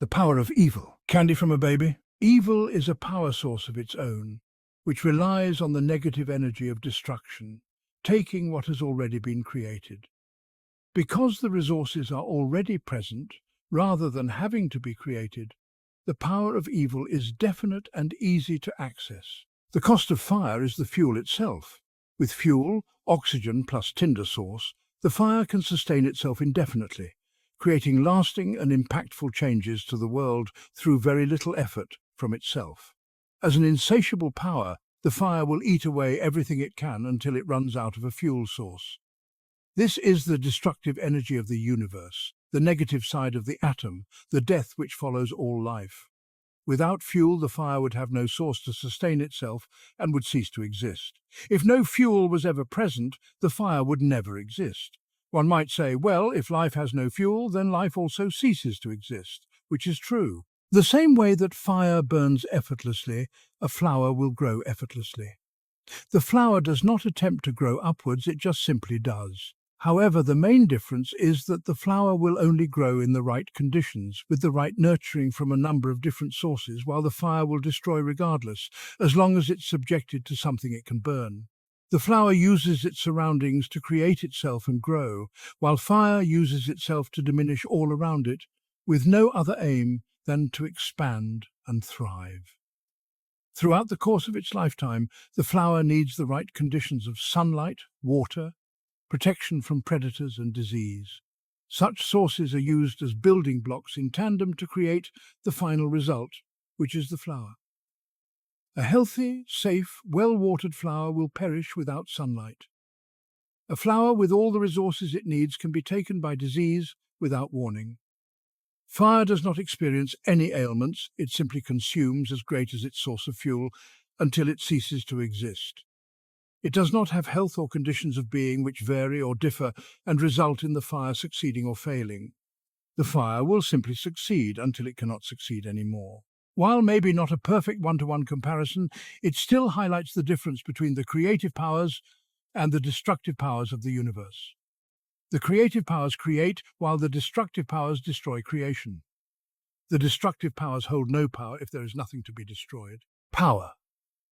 The power of evil. Candy from a baby? Evil is a power source of its own, which relies on the negative energy of destruction, taking what has already been created. Because the resources are already present, rather than having to be created, the power of evil is definite and easy to access. The cost of fire is the fuel itself. With fuel, oxygen plus tinder source, the fire can sustain itself indefinitely, creating lasting and impactful changes to the world through very little effort from itself. As an insatiable power, the fire will eat away everything it can until it runs out of a fuel source. This is the destructive energy of the universe, the negative side of the atom, the death which follows all life. Without fuel, the fire would have no source to sustain itself and would cease to exist. If no fuel was ever present, the fire would never exist. One might say, well, if life has no fuel, then life also ceases to exist, which is true. The same way that fire burns effortlessly, a flower will grow effortlessly. The flower does not attempt to grow upwards, it just simply does. However, the main difference is that the flower will only grow in the right conditions, with the right nurturing from a number of different sources, while the fire will destroy regardless, as long as it's subjected to something it can burn. The flower uses its surroundings to create itself and grow, while fire uses itself to diminish all around it, with no other aim than to expand and thrive. Throughout the course of its lifetime, the flower needs the right conditions of sunlight, water, protection from predators and disease. Such sources are used as building blocks in tandem to create the final result, which is the flower. A healthy, safe, well-watered flower will perish without sunlight. A flower with all the resources it needs can be taken by disease without warning. Fire does not experience any ailments, it simply consumes as great as its source of fuel until it ceases to exist. It does not have health or conditions of being which vary or differ and result in the fire succeeding or failing. The fire will simply succeed until it cannot succeed anymore. While maybe not a perfect one-to-one comparison, it still highlights the difference between the creative powers and the destructive powers of the universe. The creative powers create, while the destructive powers destroy creation. The destructive powers hold no power if there is nothing to be destroyed. Power.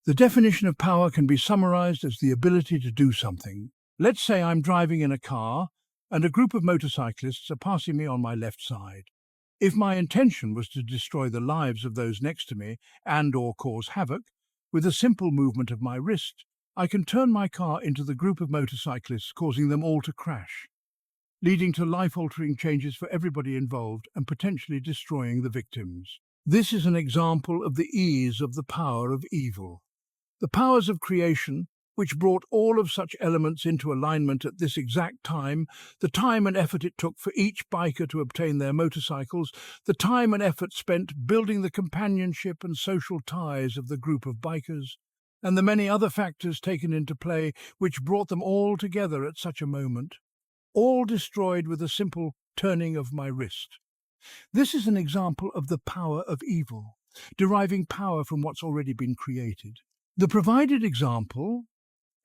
The definition of power can be summarized as the ability to do something. Let's say I'm driving in a car and a group of motorcyclists are passing me on my left side. If my intention was to destroy the lives of those next to me and/or cause havoc, with a simple movement of my wrist, I can turn my car into the group of motorcyclists, causing them all to crash, leading to life-altering changes for everybody involved and potentially destroying the victims. This is an example of the ease of the power of evil. The powers of creation, which brought all of such elements into alignment at this exact time, the time and effort it took for each biker to obtain their motorcycles, the time and effort spent building the companionship and social ties of the group of bikers, and the many other factors taken into play which brought them all together at such a moment, all destroyed with a simple turning of my wrist. This is an example of the power of evil, deriving power from what's already been created. The provided example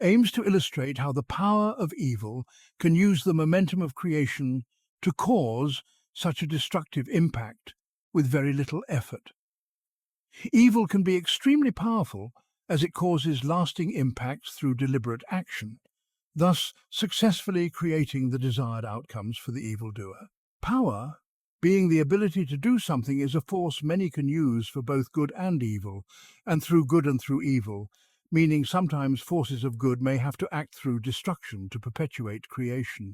aims to illustrate how the power of evil can use the momentum of creation to cause such a destructive impact with very little effort. Evil can be extremely powerful as it causes lasting impacts through deliberate action, thus successfully creating the desired outcomes for the evildoer. Power, being the ability to do something, is a force many can use for both good and evil, and through good and through evil, meaning sometimes forces of good may have to act through destruction to perpetuate creation.